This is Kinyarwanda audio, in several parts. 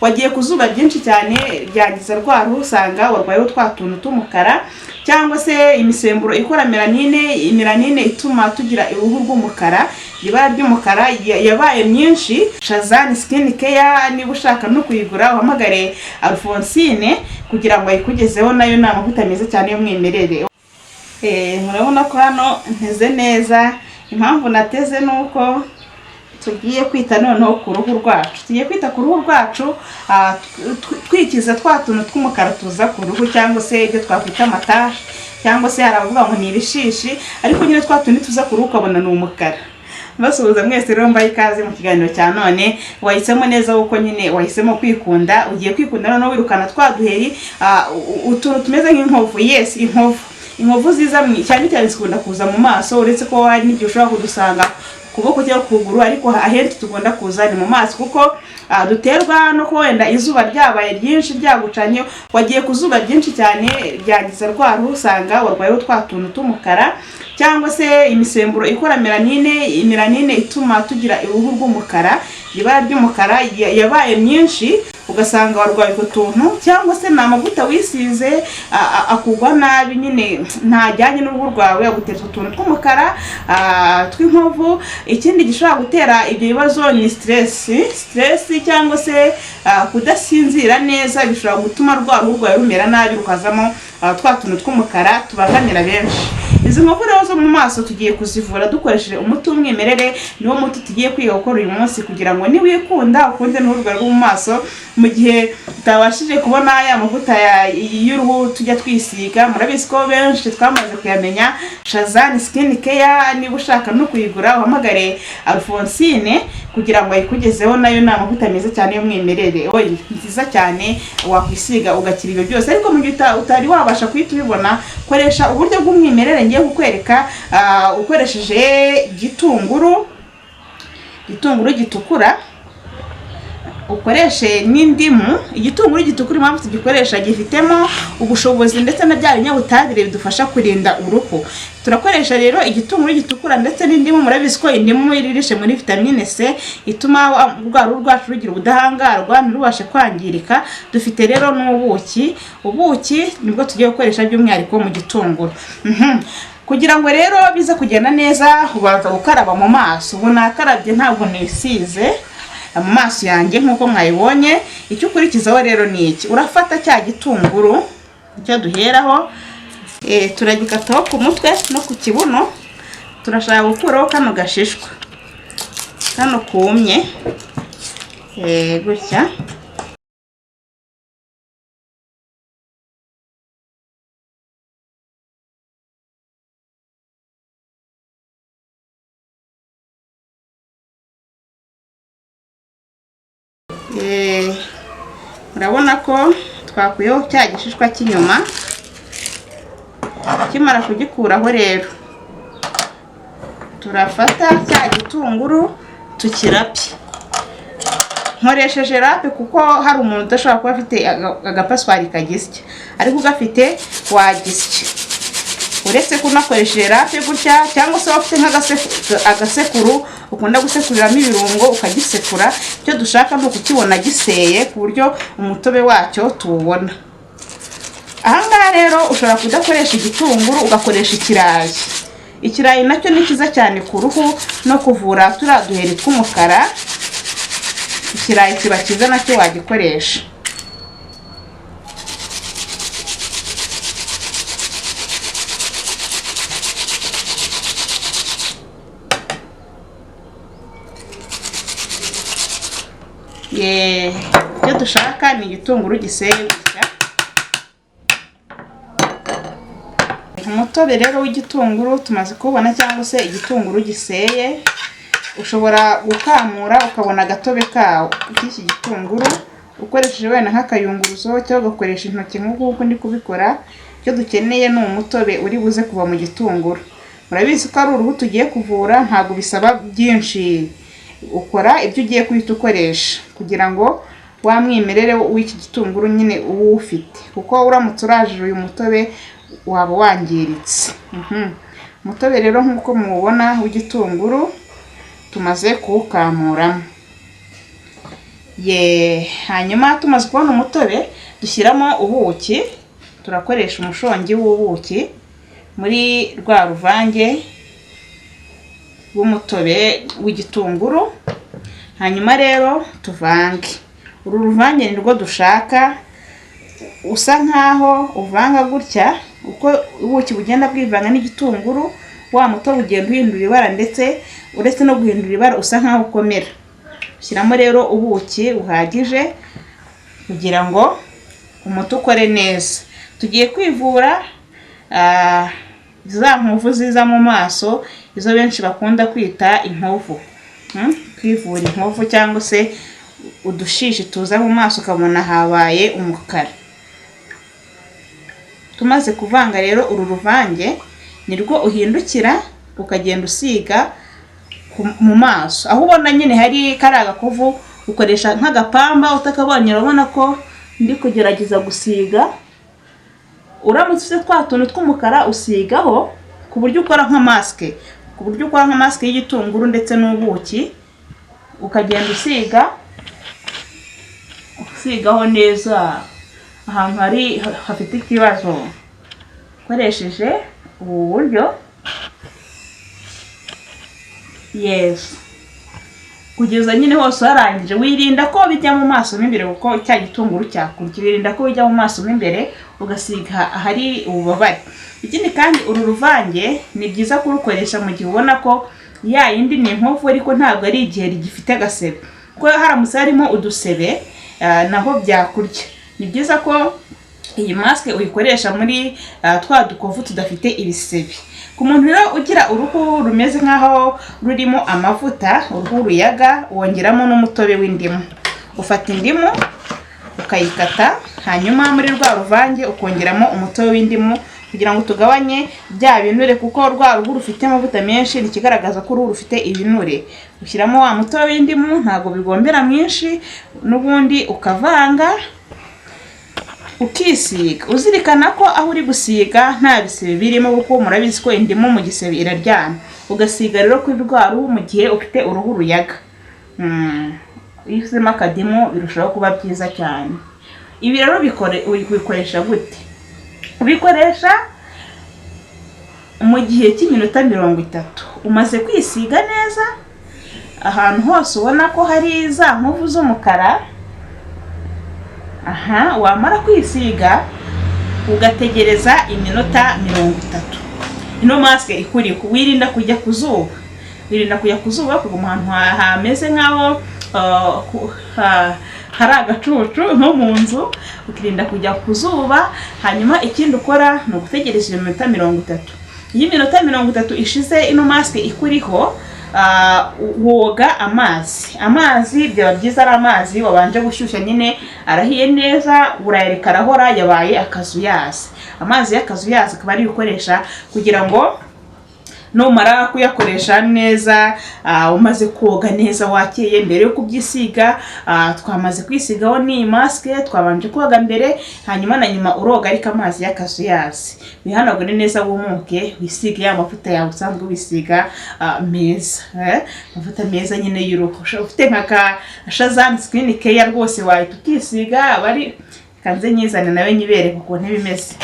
wagiye ku zuba ryinshi cyane ryagize rwa ruhu usanga warwayeho twa tuntu tw'umukara cyangwa se imisemburo ikora melanine ituma tugira uruhu rw'umukara, ibara ry'umukara yabaye myinshi. Shazan Skin Care niba ushaka no kuyigura uhamagare Alphonsine kugira ngo ayikugezeho, nayo ni amavuta meza cyane y'umwimerere. Murabona ko hano nteze neza. Impamvu nateze nuko tugiye kwita noneho ku ruhu rwacu. Tugiye kwita ku ruhu rwacu twikiza twa tuntu tw'umukara tuza ku ruhu, cyangwa se ibyo twakwita amatashi, cyangwa se haravuga ngo ni ibishishi, ariko nyine twa tundi tuza ku ruhu ukabona ni umukara. Basuhuza mwese rero mbaye ikaze mu kiganiro cya none. Wahisemo neza uko nyine wahisemo kwikunda. Ugiye kwikunda noneho wirukana twa duheri utuntu tumeze nk'inkovu. Yes, inkovu ziza cyane cyane zikunda kuza mu maso, uretse ko hari n'igihe ushobora kudusanga kuboko cyangwa kuguru, ariko ahenshi tugomba kuza ni mu maso, kuko duterwa no ko wenda izuba ryabaye ryinshi ryagucanye. Wagiye ku zuba ryinshi cyane ryagize rwa ruhu usanga warwayeho twa tuntu tw'umukara, cyangwa se imisemburo ikora melanine ituma tugira uruhu rw'umukara, ibara ry'umukara yabaye myinshi ugasanga warwaye ku tuntu, cyangwa se na amavuta wisize akugwa nabi nyine ntajyanye n'uruhu rwawe, aguteza utuntu tw'umukara tw'inkovu. Ikindi gishobora gutera ibyo bibazo ni stress cyangwa se kudasinzira neza, bishobora gutuma rwa ruhu rwawe rumera nabi rukazamo twa tuntu tw'umukara tubangamira benshi. Izi nkovu rero zo mu maso tugiye kuzivura dukoresheje umuti w'umwimerere. Niwo muti tugiye kwiga gukora uyu munsi kugira ngo niwikunda ukunde n'uruhu rwo mu maso mu gihe utabashije kubona ya mavuta y'uruhu tujya twisiga. Murabizi ko benshi twamaze kuyamenya. Shazan Skin Care niba ushaka no kuyigura uhamagare Alphonsine kugira ngo ayikugezeho, nayo ni amavuta meza cyane y'umwimerere. Oil nziza cyane wakwisiga ugakira ibyo byose, ariko mu gihe utari wabasha kuhita ubibona, koresha uburyo bw'umwimerere ngiye kukwereka. Ukoresheje igitunguru gitukura, ukoreshe n'indimu. Igitunguru gitukura impamvu tugikoresha gifitemo ubushobozi ndetse na bya binyabutabire bidufasha kurinda uruhu. Turakoresha rero igitunguru gitukura ndetse n'indimu. Murabizi ko indimu iririshe muri vitamine C ituma rwa ruhu rwacu rugira ubudahangarwa ntirubashe kwangirika. Dufite rero n'ubuki. Ubuki nibwo tugiye gukoresha by'umwihariko mu gitunguru. Kugira ngo rero bize kugenda neza ubanza gukaraba mu maso. Ubu nakarabye ntabwo nisize mu maso yanjye nk'uko mwayibonye. Icyo ukurikizaho rero ni iki: urafata cya gitunguru icyo duheraho, turagikataho ku mutwe no ku kibuno. Turashaka gukuraho kano gashishwa, kano kumye gutya. Murabona ko twakuyeho cya gishishwa cy'inyuma. Kimara kugikuraho rero turafata cya gitunguru tukirapye. Nkoresheje rape kuko hari umuntu udashobora kuba afite agapaswari kagisya, ariko ugafite wagisya. Uretse ko unakoresheje rape gutya, cyangwa se wafite nk'agasekuru ukunda gusekuriramo ibirungo ukagisekura. Icyo dushaka ni ukukibona giseye ku buryo umutobe wacyo tuwubona. Ahangaha rero ushobora kudakoresha igitunguru ugakoresha ikirayi. Ikirayi nacyo ni cyiza cyane ku ruhu no kuvura turiya duheri tw'umukara. Ikirayi kiba cyiza nacyo wagikoresha. Icyo dushaka ni igitunguru giseye gutya. Umutobe rero w'igitunguru tumaze kubona, cyangwa se igitunguru giseye, ushobora gukamura ukabona agatobe kawo k'iki gitunguru ukoresheje wenda nk'akayunguruzo, cyangwa ugakoresha intoki nk'uko ndi kubikora. Icyo dukeneye ni umutobe uri buze kuva mu gitunguru. Murabizi ko ari uruhu tugiye kuvura, ntabwo bisaba byinshi. Ukora ibyo ugiye kuhita ukoresha kugira ngo wa mwimerere w'iki gitunguru nyine uwufite, kuko uramutse urajije uyu mutobe waba wangiritse. Umutobe rero nk'uko mubona w'igitunguru tumaze kuwukamuramo. hanyuma tumaze kubona umutobe dushyiramo ubuki. Turakoresha umushongi w'ubuki muri rwa ruvange rw'umutobe w'igitunguru. Hanyuma rero tuvange. Uru ruvange ni rwo dushaka, usa nkaho uvanga gutya uko ubuki bugenda bwivanga n'igitunguru, wa mutobe ugenda uhindura ibara, ndetse uretse no guhindura ibara usa nkaho ukomera. Ushyiramo rero ubuki buhagije kugira ngo umuti ukore neza. Tugiye kwivura za nkovu ziza mu maso, izo benshi bakunda kwita inkovu. Kwivura inkovu cyangwa se udushishi tuza mu maso ukabona habaye umukara. Tumaze kuvanga rero uru ruvange nirwo uhindukira ukagenda usiga mu maso. Aho ubona nyine hari kari agakovu ukoresha nk'agapamba, utakabonye urabona ko ndi kugerageza gusiga. Uramutse ufite twa tuntu tw'umukara usigaho ku buryo ukora nka maske, y'igitunguru ndetse n'ubuki, ukagenda usigaho neza ahantu hafite ikibazo. Ukoresheje ubu buryo kugeza nyine hose warangije. Wirinda ko bijya mu maso mo imbere kuko cya gitunguru cyakurya, wirinda ko bijya mu maso mo imbere, ugasiga ahari ububabare. Ikindi kandi uru ruvange ni byiza kurukoresha mu gihe ubona ko ya yindi ni inkovu ariko ntabwo ari igihe rigifite agasebe, kuko haramutse harimo udusebe naho byakurya. Ni byiza ko iyi maske uyikoresha muri twa dukovu tudafite ibisebe. Ku muntu rero ugira uruhu rumeze nkaho rurimo amavuta, uruhu ruyaga, wongeramo n'umutobe w'indimu. Ufata indimu ukayikata, hanyuma muri rwa ruvange ukongeramo umutobe w'indimu kugira ngo tugabanye bya binure, kuko rwa ruhu rufite amavuta menshi ni kigaragaza ko uruhu rufite ibinure. Ushyiramo wa mutobe w'indimu, ntago bigombera mwinshi, n'ubundi ukavanga ukisiga. Uzirikana ko aho uri gusiga nta bisebe birimo, kuko murabizi ko indimu mu gisebe iraryana. Ugasiga rero kuri rwa ruhu mu gihe ufite uruhu ruyaga. Iyo ushyizemo akadimu birushaho kuba byiza cyane. Ibi rero ubikoresha gute? Ubikoresha mu gihe cy'iminota 30. Umaze kwisiga neza ahantu hose ubona ko hari za nkovu z'umukara. Wamara kwisiga ugategereza iminota 30. Ino maske ikuri wirinda kujya ku zuba, kuguma ahantu hameze nkaho hari agacucu nko mu nzu, ukirinda kujya ku zuba. Hanyuma ikindi ukora ni ugutegereza iminota 30. Iyo iminota 30 ishize ino maske ikuriho, woga amazi byaba byiza ari amazi wabanje gushyushya, nyine arahiye neza, urayareka arahora, yabaye akazuyazi. Amazi y'akazuyazi akaba ari ukoresha kugira ngo numara kuyakoresha neza, umaze koga neza wakeye. Mbere yo kubyisiga twamaze kwisigaho ni maske, twabanje koga mbere, hanyuma na nyuma uroga ariko amazi y'akazuyazi. Bihanagure neza wumuke, wisige ya mavuta yawe usanzwe wisiga meza, mavuta meza nyine y'uruhu. Ufite nka Shazam Skin Care rwose wahita ukisiga. Bari kanze nyizane nawe nyibereka ukuntu bimeze.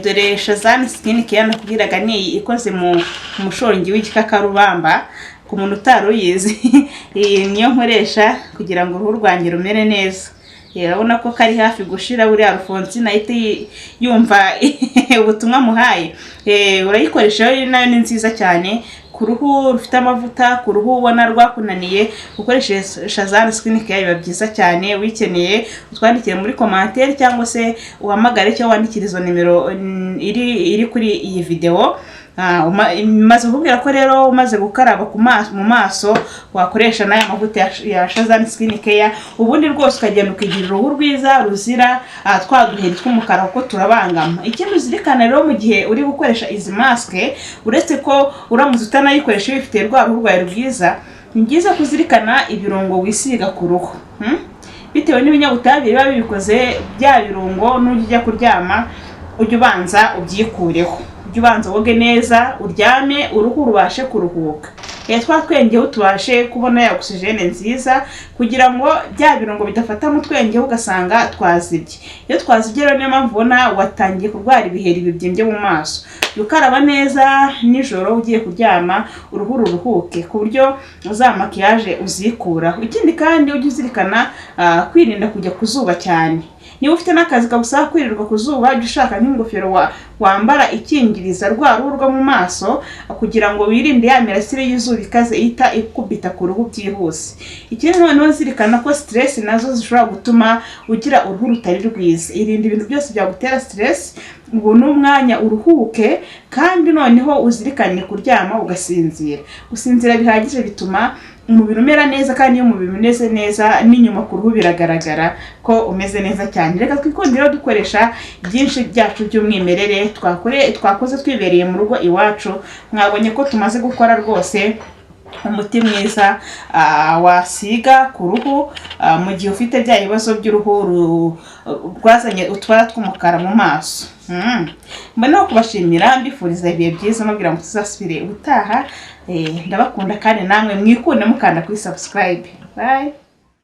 Dore Shazam Skin Care nakubwiraga ni ikoze mu mushongi w'igikakarubamba. Ku muntu utaruyizi niyo nkoresha kugira ngo uruhu rwanjye rumere neza. Urabona ko kari hafi gushira, buriya Alphonsine ahite yumva ubutumwa muhaye. Urayikoresha nayo ni nziza cyane ku ruhu rufite amavuta, ku ruhu ubona rwakunaniye. Ukoresheje Shazam Skin Care biba byiza cyane. Wikeneye utwandikire muri commentaire cyangwa se uhamagare cyangwa wandikire izo nimero iri kuri iyi video. Maze kubwira ko rero umaze gukaraba mu maso wakoresha n'aya mavuta ya Shazam Skin Care, ubundi rwose ukagenda ukigira uruhu rwiza ruzira twaduheri tw'umukara kuko turabangama. Ikindi uzirikana rero mu gihe uri gukoresha izi maske, uretse ko uramutse utanayikoresha bifite rwa ruhu rwawe rwiza, ni byiza kuzirikana ibirungo wisiga ku ruhu. Bitewe n'ibinyabutabire biba bibikoze bya birungo, n'ujya kuryama ujye ubanza ubyikureho. Ujye ubanza woge neza, uryame, uruhu rubashe kuruhuka. twa twengeho tubashe kubona ya oxygene nziza kugira ngo bya birungo bidafata mu twengeho ugasanga twazibye. Iyo twazibye rero niyo mpamvu ubona watangiye kurwara ibiheri bibyimbye mu maso. Ukaraba neza nijoro ugiye kuryama uruhu ruruhuke ku buryo za makiyaje uzikuraho. Ikindi kandi ujye uzirikana kwirinda kujya ku zuba cyane. Niba ufite n'akazi kagusaba kwirirwa ku zuba ujye ushaka nk'ingofero wambara ikingiriza rwa ruhu rwo mu maso kugira ngo wirinde ya mirasire y'izuba ikaze ihita ikubita ku ruhu byihuse. Ikindi noneho zirikana ko stress nazo zishobora gutuma ugira uruhu rutari rwiza. Irinde ibintu byose byagutera stress, ubone umwanya uruhuke kandi noneho uzirikane kuryama ugasinzira. Gusinzira bihagije bituma umubiri umera neza, kandi iyo umubiri umeze neza n'inyuma ku ruhu biragaragara ko umeze neza cyane. Reka twikundire dukoresha byinshi byacu by'umwimerere twakoze twibereye mu rugo iwacu. Mwabonye ko tumaze gukora rwose umuti mwiza wasiga ku ruhu mu gihe ufite bya bibazo by'uruhu rwazanye utubara tw'umukara mu maso. Mbona kubashimira, mbifuriza ibihe byiza, mubwira ngo tuzasubire ubutaha. Ndabakunda kandi namwe mwikunde mukanda kuri subscribe. Bye.